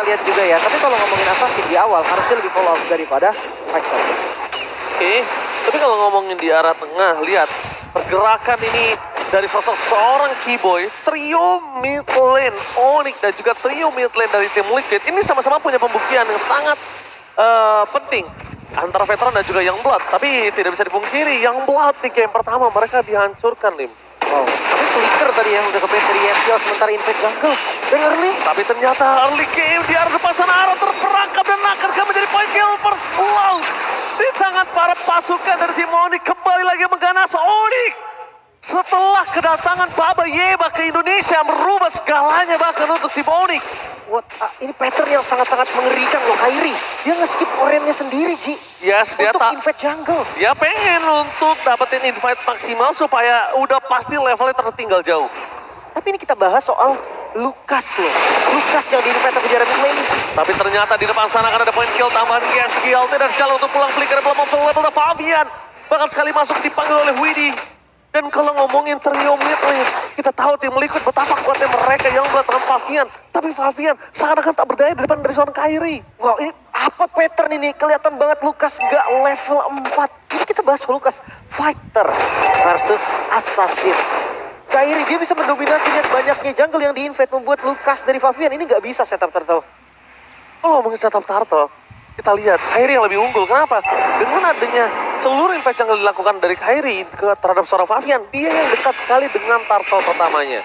kita lihat juga ya. Tapi kalau ngomongin Assassin di awal harusnya lebih follow up daripada Fighter. Oke, tapi kalau ngomongin di arah tengah, lihat pergerakan ini dari sosok seorang Keyboy, trio mid lane Onyx dan juga trio mid lane dari tim Liquid ini sama-sama punya pembuktian yang sangat penting antara veteran dan juga Youngblood. Tapi tidak bisa dipungkiri, Youngblood di game pertama mereka dihancurkan, Lim. Wow, tapi Flicker tadi yang udah kepet dari SGL sementara Invade Jungle dari early. Tapi ternyata early game di arah depan sana Aaron terperangkap dan akan menjadi point kill first blood di tangan para pasukan dari tim Onyx. Kembali lagi mengganas Onyx. Setelah kedatangan Baba Yeba ke Indonesia merubah segalanya bahkan untuk tim Onyx. Ini pattern yang sangat-sangat mengerikan loh Kairi. Dia nge-skip orennya sendiri, Ji. Yes, dia untuk invade jungle. Dia pengen untuk dapetin invite maksimal supaya udah pasti levelnya tertinggal jauh. Tapi ini kita bahas soal Lukas loh. Lukas yang di-invite ke jarak mid lane. Tapi ternyata di depan sana akan ada point kill tambahan GSGL. Tidak jalan untuk pulang Flicker belum level Fabian. Bahkan sekali masuk dipanggil oleh Widdy. Dan kalau ngomongin trio mid lane, kita tahu tim Liquid betapa kuatnya mereka yang melakukan Fabian. Tapi Fabian seakan-akan tak berdaya di depan dari seorang Kairi. Wow, ini apa pattern ini? Kelihatan banget Lukas gak level 4. Ini kita bahas Lukas Fighter versus Assassin. Kairi dia bisa mendominasi lihat banyaknya jungle yang di-invade membuat Lukas dari Fabian ini gak bisa setup turtle. Kalau ngomongin setup turtle, kita lihat Kairi yang lebih unggul. Kenapa? Dengan adanya seluruh invade jungle dilakukan dari Kairi terhadap seorang Fabian, dia yang dekat sekali dengan turtle pertamanya.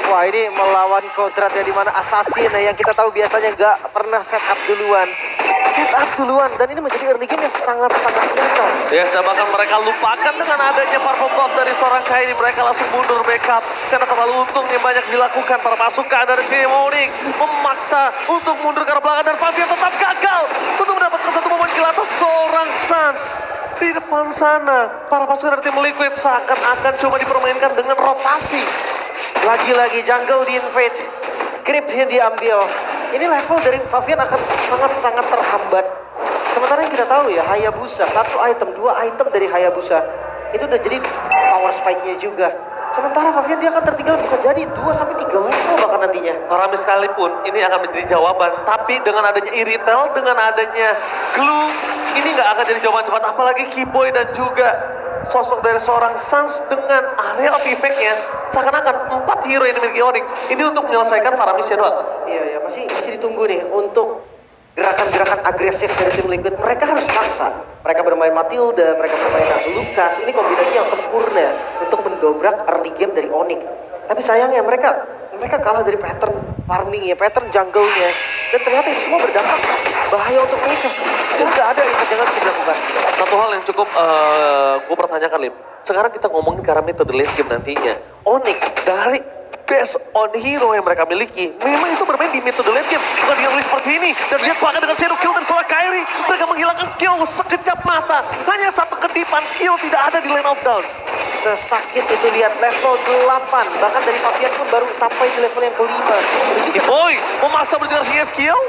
Wah, ini melawan kodrat ya, dimana Assassin yang kita tahu biasanya nggak pernah setup duluan. Setup duluan, dan ini menjadi early game yang sangat-sangat nyata. Ya, dan bahkan mereka lupakan dengan adanya purple buff dari seorang Kairi. Mereka langsung mundur backup karena terlalu untung yang banyak dilakukan para pasukan dari tim Onyx. Memaksa untuk mundur ke arah belakang dan Fabian tetap gagal untuk mendapatkan satu momen kill atas seorang Sans. Di depan sana, para pasukan dari tim Liquid seakan-akan cuma dipermainkan dengan rotasi. Lagi-lagi jungle di-invade, creep yang diambil. Ini level dari Fabian akan sangat-sangat terhambat. Sementara yang kita tahu ya, Hayabusa, 1 item, 2 item dari Hayabusa. Itu udah jadi power spike-nya juga. Sementara Fabian dia akan tertinggal bisa jadi 2-3 level bahkan nantinya. Rame sekalipun ini akan menjadi jawaban. Tapi dengan adanya Iritel, dengan adanya Glue, ini nggak akan jadi jawaban cepat. Apalagi Keyboy dan juga sosok dari seorang Sans dengan area of effect-nya. Seakan-akan 4 hero yang dimiliki Onyx. Ini untuk menyelesaikan Faramisnya doang. Iya, masih ditunggu nih untuk gerakan-gerakan agresif dari tim Liquid. Mereka harus paksa. Mereka bermain Matilda, mereka bermain Lukas. Ini kombinasi yang sempurna untuk mendobrak early game dari Onyx. Tapi sayangnya mereka kalah dari pattern farming ya, pattern jungle-nya. Dan ternyata itu semua berdampak bahaya untuk mereka. Dan nggak ada yang jangan dilakukan. Satu hal yang cukup gue pertanyakan, Lim. Sekarang kita ngomongin karena metode late game nantinya. Onyx dari best on hero yang mereka miliki, memang itu bermain di metode late game, bukan di early seperti ini. Dan lihat bahkan dengan shadow kill dan seorang Kairi, mereka menghilangkan kill sekejap mata. Hanya satu kedipan, kill tidak ada di lane of down. Sesakit itu lihat level 8, bahkan dari Fabian pun baru sampai di level yang kelima. Keyboy memaksa berjalan skill.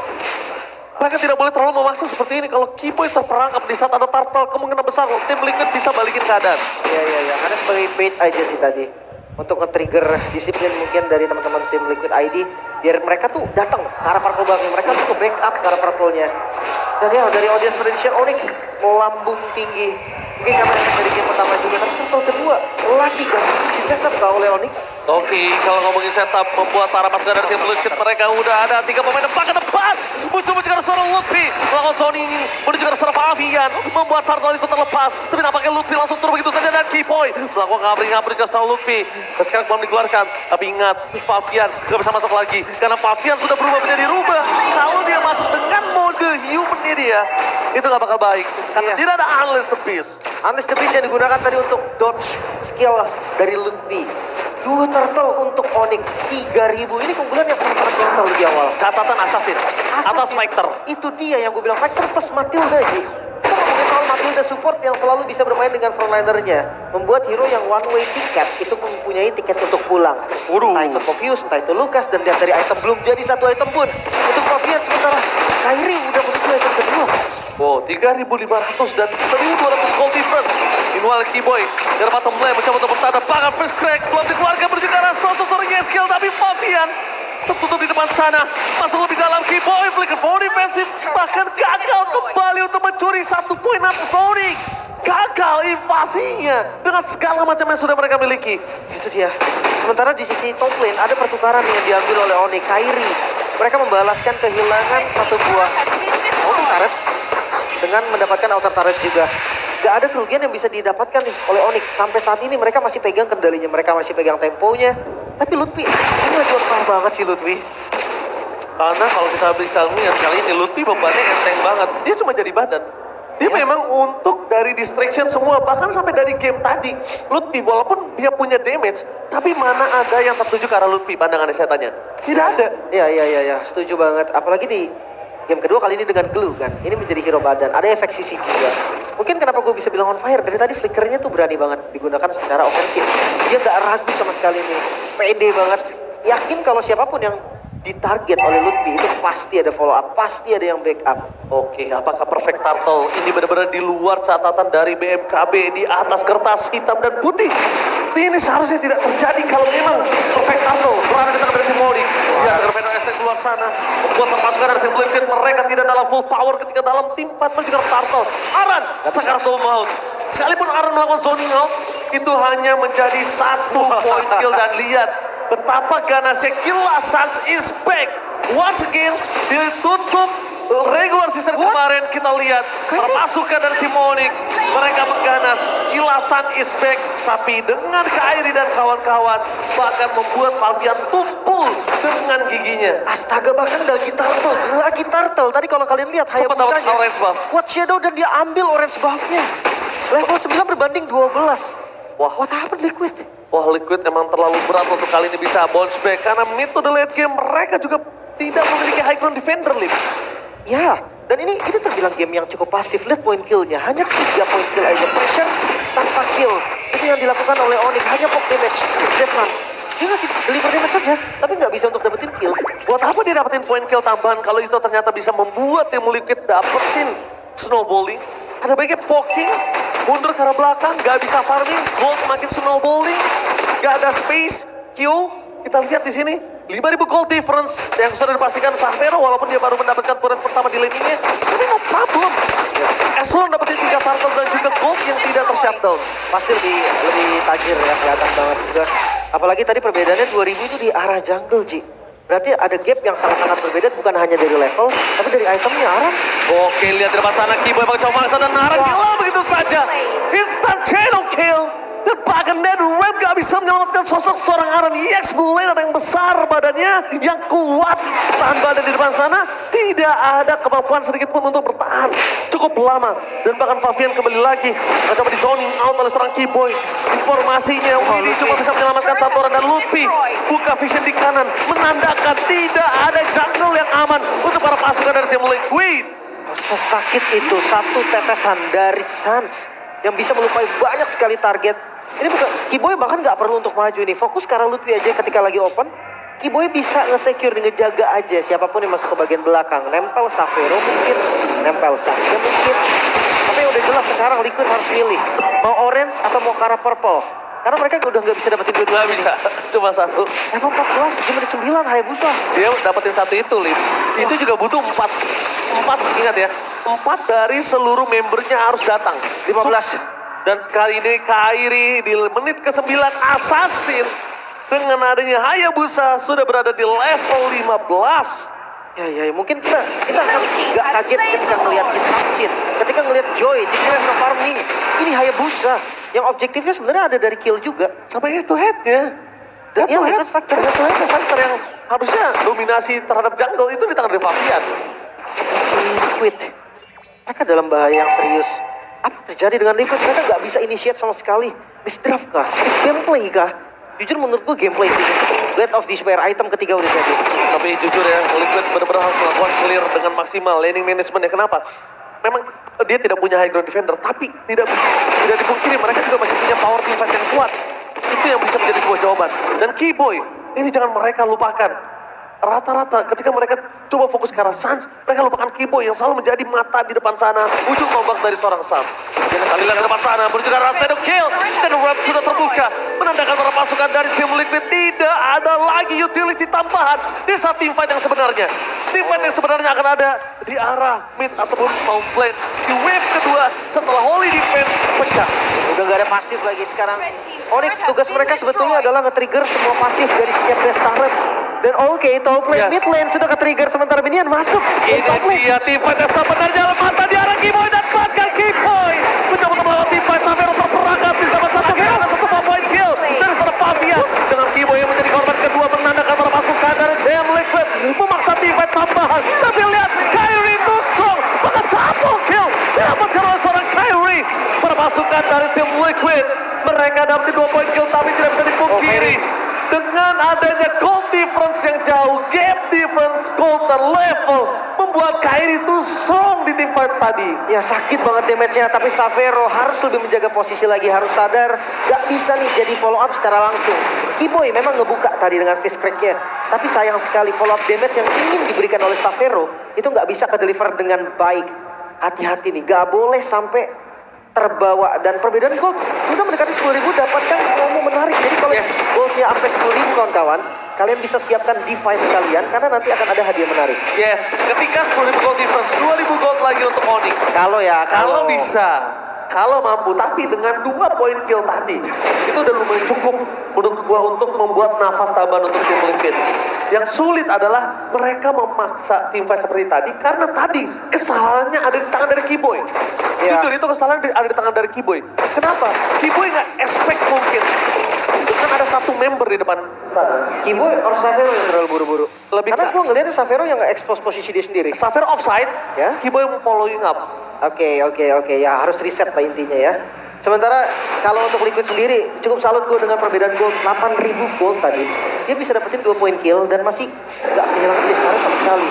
Mereka tidak boleh terlalu memaksa seperti ini. Kalau Keyboy terperangkap di saat ada turtle, kemungkinan besar tim Liquid bisa balikin keadaan. Iya, karena sebagai bait aja sih tadi. Untuk nge-trigger disiplin mungkin dari teman-teman tim Liquid ID. Biar mereka tuh datang ke arah purple buff-nya. Mereka tuh backup ke arah purple-nya. Dan ya dari audience prediction Onyx melambung tinggi. Mungkin karena efek dari game pertama juga. Tapi turtle kedua lagi kan di-setup oleh Onyx. Oke, kalau ngomongin setup membuat para pasukan dari tim Liquid mereka udah ada 3 pemain depan ke depan. Muncul ke arah seorang Lutfi. Melakukan Sony ini menuju ke arah seorang Fabian. Membuat turtle itu terlepas. Tapi nampaknya Lutfi langsung turun begitu saja dan Keyboy melakukan ngabri-ngabri ke seorang Lutfi. Dan sekarang belum dikeluarkan. Tapi ingat, Fabian gak bisa masuk lagi. Karena Fabian sudah berubah menjadi rubah. Kalau dia masuk dengan mode human-nya dia, itu gak bakal baik. Karena tidak ada Unleash the Beast. Unleash the Beast yang digunakan tadi untuk dodge skill dari Lutfi. 2 turtle untuk Onyx, 3.000. Ini keunggulan yang sangat nyata di awal. Catatan Assassin atas Fighter. Itu dia yang gue bilang, Fighter plus Matilda sih. Kita ngomongin soal Matilda support yang selalu bisa bermain dengan frontlinernya. Membuat hero yang one way ticket itu mempunyai tiket untuk pulang. Entah itu Focus, entah itu Lukas, dan lihat dari item belum jadi 1 item pun. Untuk Fabian sementara Kairi udah menuju item kedua. Wow, 3.500 dan 1.200 gold difference. Meanwhile Keyboy dari bottom lane mencoba untuk bertahan. Bahkan first crack belum dikeluarkan menuju ke arah sosok seorang skill. Tapi Fabian tertutup di depan sana. Masuk lebih dalam Keyboy. Flicker agresif, bahkan gagal kembali untuk mencuri 1 poin atas Sonic. Gagal invasinya dengan segala macam yang sudah mereka miliki. Itu dia. Sementara di sisi top lane ada pertukaran yang diambil oleh Onyx. Kairi. Mereka membalaskan kehilangan satu buah outer turret dengan mendapatkan outer turret juga. Gak ada kerugian yang bisa didapatkan nih oleh Onyx. Sampai saat ini mereka masih pegang kendalinya. Mereka masih pegang temponya. Tapi Lutfi, ini lagi on fire banget sih Lutfi. Karena kalau kita bisa lihat kali ini Lutfi bebannya enteng banget. Dia cuma jadi badan. Dia memang untuk dari distraction semua, bahkan sampai dari game tadi. Lutfi walaupun dia punya damage, tapi mana ada yang tertuju ke arah Lutfi pandangannya saya tanya? Tidak ada. Ya, setuju banget. Apalagi di game kedua kali ini dengan Glue kan. Ini menjadi hero badan. Ada efek sisi juga. Mungkin kenapa gue bisa bilang on fire. Dari tadi flickernya tuh berani banget digunakan secara ofensif. Dia gak ragu sama sekali nih. Pede banget. Yakin kalau siapapun yang ditarget oleh Lutfi itu pasti ada follow up. Pasti ada yang backup. Oke, apakah Perfect Turtle ini benar-benar di luar catatan dari BMKB di atas kertas hitam dan putih? Ini seharusnya tidak terjadi kalau memang Perfect Turtle berada di tengah tim Modi. Ya, Gerben ST keluar sana, membuat permasukan dari tim Blitzkrieg. Mereka tidak dalam full power ketika dalam tim 4 juga Turtle. Aran, Sakarto maut. Sekalipun Aran melakukan zoning out, itu hanya menjadi 1 point kill dan lihat betapa ganasnya Gila Sans is back. Once again, ditutup regular season kemarin kita lihat permasukan dari tim Onyx. Mereka mengganas, Gila Sans is back. Tapi dengan Kairi dan kawan-kawan bahkan membuat Fabian tumpul dengan giginya. Astaga, bahkan lagi turtle. Tadi kalau kalian lihat Sempat dapat Hayabusanya orange buff. What Shadow dan dia ambil orange buffnya. Level 9 berbanding 12. Wah. What happened Liquid? Wah, Liquid emang terlalu berat untuk kali ini bisa bounce back. Karena mid to the late game mereka juga tidak memiliki high ground defender, Lip. Ya, dan ini terbilang game yang cukup pasif. Lihat point kill-nya, hanya 3 point kill aja. Pressure tanpa kill. Itu yang dilakukan oleh Onyx, hanya pop damage. Defense. Dia ngasih deliver damage saja, tapi nggak bisa untuk dapetin kill. Buat apa dia dapetin point kill tambahan kalau itu ternyata bisa membuat tim Liquid dapetin snowballing? Ada baiknya poking, mundur ke arah belakang, gak bisa farming, gold makin snowballing, gak ada space, Q. Kita lihat di sini 5.000 gold difference yang sudah dipastikan Sanfero walaupun dia baru mendapatkan turret pertama di lane-nya. Tapi no problem. Eslon dapetin 3 turtle dan juga gold yang tidak ter-shutdown. Pasti lebih tajir ya, kelihatan banget juga. Apalagi tadi perbedaannya 2000 itu di arah jungle, Ji. Berarti ada gap yang sangat-sangat berbeda, bukan hanya dari level, tapi dari itemnya, Aran. Oke, lihat di depan sana, Kiboy pakai coba maksa dan Aran gila begitu saja. Instant channel kill. Dan bahkan NetherRealm gak bisa menyelamatkan sosok seorang Aran EX Blader yang besar badannya, yang kuat. Tahan badan di depan sana, tidak ada kemampuan sedikit pun untuk bertahan. Cukup lama. Dan bahkan Fabian kembali lagi. Mencoba di zoning out oleh seorang Kiboy. Informasinya, Willy cuma bisa menyelamatkan satu orang dan Lutfi buka vision di kanan. Menandakan tidak ada jungle yang aman untuk para pasukan dari tim Liquid. Sesakit itu, satu tetesan dari Sans yang bisa melupai banyak sekali target. Ini bukan, Kiboy bahkan nggak perlu untuk maju ini. Fokus ke arah Lutfi aja ketika lagi open. Kiboy bisa nge-secure, ngejaga aja siapapun yang masuk ke bagian belakang. Nempel Sanfero mungkin, nempel Sakya mungkin. Tapi udah jelas sekarang Liquid harus milih. Mau orange atau mau ke arah purple. Karena mereka udah nggak bisa dapetin dua-duanya. Nggak bisa, cuma satu. Level 14, di menit 9, Hayabusa. Dia dapetin satu itu, Lim. Itu juga butuh 4, ingat ya. 4 dari seluruh membernya harus datang. 15. Dan kali ini Kairi di menit ke-9 Assassin dengan adanya Hayabusa sudah berada di level 15. Ya, mungkin kita akan nggak kaget ketika ngelihat Assassin, ketika ngelihat Joy, dikira ke farming. Ini Hayabusa yang objektifnya sebenarnya ada dari kill juga. Sampai head to head-nya. Dan ya, head factor yang harusnya dominasi terhadap jungle itu di tangan dari Fabian. Liquid, mereka dalam bahaya yang serius. Apa terjadi dengan Liquid? Mereka nggak bisa initiate sama sekali. Misdraft kah? Gameplay kah? Jujur menurut gue gameplay sih. Blade of Despair item ketiga udah jadi. Tapi jujur ya, Liquid benar-benar harus melakukan clear dengan maksimal. Laning management-nya kenapa? Memang dia tidak punya high ground defender, tapi tidak dipungkiri mereka juga masih punya power defense yang kuat. Itu yang bisa menjadi sebuah jawaban. Dan Kiboy, ini jangan mereka lupakan. rata-rata ketika mereka coba fokus ke arah Suns, mereka lupakan Keyboy yang selalu menjadi mata di depan sana, ujung tombak dari seorang Suns. Dan kali lagi ke depan sana, menuju ke arah Shadow Kill, dan Wrap sudah terbuka, menandakan para pasukan dari tim Liquid tidak ada lagi utility tambahan di saat team fight yang sebenarnya. Team fight yang sebenarnya akan ada di arah mid ataupun Mount Lane di wave kedua setelah Holy Defense pecah. Udah gak ada pasif lagi sekarang. Onyx tugas mereka sebetulnya adalah nge-trigger semua pasif dari setiap best turret. Dan oke, top lane, Yes. mid lane sudah ke-trigger sementara minion masuk. Ini Top lane. dia tim fight yang sebenarnya lematan di arah Keyboy dan bahkan Keyboy mencoba untuk melawan tim fight sampai terperangkap di sama satu kill dan satu point kill dari sana Fabian dengan Keyboy yang menjadi korban kedua menandakan para pasukan dari Team Liquid memaksa tim fight tambahan. Tapi lihat Kyrie too strong, bahkan double kill didapatkan oleh seorang Kyrie. Para pasukan dari Team Liquid mereka dapat 2 point kill tapi tidak bisa dipungkiri. Dengan adanya gold difference yang jauh, gap difference gold terlevel, membuat Kyrie itu strong di tim fight tadi. Ya sakit banget damage-nya, tapi Xavero harus lebih menjaga posisi lagi, harus sadar gak bisa nih jadi follow up secara langsung. Keyboy memang ngebuka tadi dengan fist crack-nya, tapi sayang sekali follow up damage yang ingin diberikan oleh Xavero itu gak bisa ke-deliver dengan baik. Hati-hati nih, gak boleh sampai terbawa, dan perbedaan gold sudah mendekati 10.000, dapatkan promo menarik. Jadi kalau goldnya sampai 10.000 kawan-kawan, kalian bisa siapkan device kalian karena nanti akan ada hadiah menarik. Yes, ketika 10.000 gold difference, 2.000 gold lagi untuk Onyx. Kalau bisa, kalau mampu, tapi dengan 2 point kill tadi, itu udah lumayan cukup menurut gua untuk membuat nafas tambahan untuk tim Liquid. Yang sulit adalah mereka memaksa tim fight seperti tadi karena tadi kesalahannya ada di tangan dari Keyboy. Ya. Jujur itu kesalahan ada di tangan dari Keyboy. Kenapa? Keyboy nggak expect mungkin. Itu kan ada satu member di depan sana. Keyboy or Xavero yang terlalu buru-buru? Lebih Karena ke- gue ngeliatnya Xavero yang nge-expose posisi dia sendiri. Xavier offside, Ya. Keyboy following up. Oke, ya harus reset lah intinya ya. Sementara kalau untuk Liquid sendiri cukup salut gue dengan perbedaan gold 8.000 gold tadi. Dia bisa dapetin 2 point kill dan masih gak kehilangan base turret sama sekali.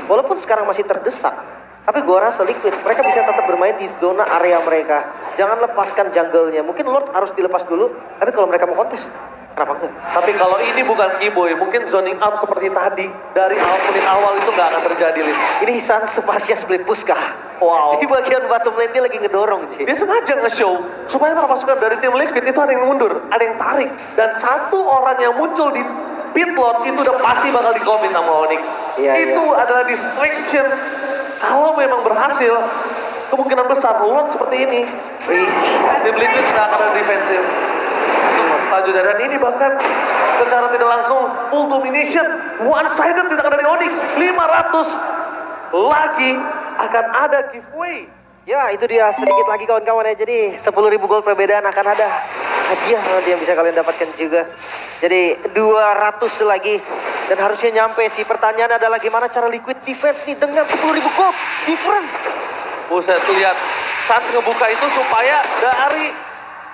Walaupun sekarang masih terdesak, tapi gue rasa Liquid mereka bisa tetap bermain di zona area mereka. Jangan lepaskan jungle-nya. Mungkin Lord harus dilepas dulu, tapi kalau mereka mau kontes, kenapa enggak? Tapi kalau ini bukan Keyboy, mungkin zoning out seperti tadi dari menit awal itu nggak akan terjadi, Lin. Ini Isan Spasial split push kah? Wow. Di bagian bottom lane dia lagi ngedorong sih. Dia sengaja nge-show supaya para pasukan dari tim Liquid itu ada yang mundur, ada yang tarik, dan satu orang yang muncul di pit lane itu udah pasti bakal di-commit sama Onyx. Iya, Itu adalah distraction. Kalau memang berhasil, kemungkinan besar Lord seperti ini. Tim Liquid nggak akan ada defensif. Selanjutnya, dan ini bahkan secara tidak langsung full domination, one sided di tangan dari Onyx. 500 lagi akan ada giveaway. Ya itu dia sedikit lagi kawan-kawan ya. Jadi 10.000 gold perbedaan akan ada hadiah nanti yang bisa kalian dapatkan juga. Jadi 200 lagi dan harusnya nyampe sih. Pertanyaan adalah gimana cara Liquid defense nih dengan 10.000 gold different. Buset, tuh lihat. Chance ngebuka itu supaya dari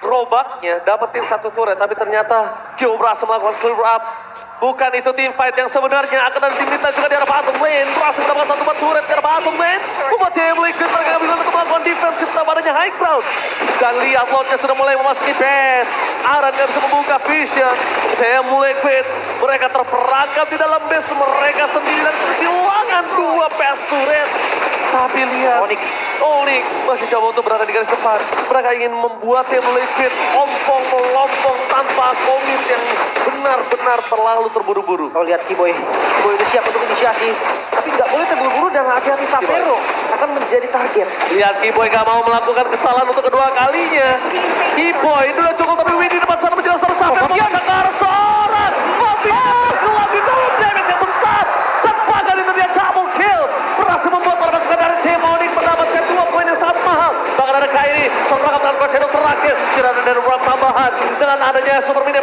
gerobaknya dapetin satu turret. Tapi ternyata Kyo berhasil melakukan clear up. Bukan itu tim fight yang sebenarnya akan ada tim kita juga di arah bottom lane. Berhasil mendapatkan satu turret di arah bottom lane. Membuat tim Liquid mereka bisa untuk melakukan defensif tanpa adanya high ground. Dan lihat Lordnya sudah mulai memasuki base. Aran nggak bisa membuka vision. Tim Liquid mereka terperangkap di dalam base mereka sendiri dan kehilangan 2 base turret. Tapi lihat Onyx masih coba untuk berada di garis depan. Mereka ingin membuat tim Liquid ompong melompong tanpa komit yang benar-benar terlalu terburu-buru. Kau lihat Keyboy udah siap untuk inisiasi. Tapi nggak boleh terburu-buru dan hati-hati Xavero akan menjadi target. Lihat Keyboy gak mau melakukan kesalahan untuk kedua kalinya. Keyboy itu udah cukup, tapi Win di depan sana menjelaskan Xavier memasang ke arah seorang Fabian. Lagi dalam damage yang besar. Dan bahkan itu dia double kill. Berhasil membuat para pasukan dari tim Onyx mendapatkan 2 poin yang sangat mahal. Bahkan ada Kyrie terperangkap dengan Crusader terakhir. Tidak ada dari Rob tambahan. Dengan adanya Super Mini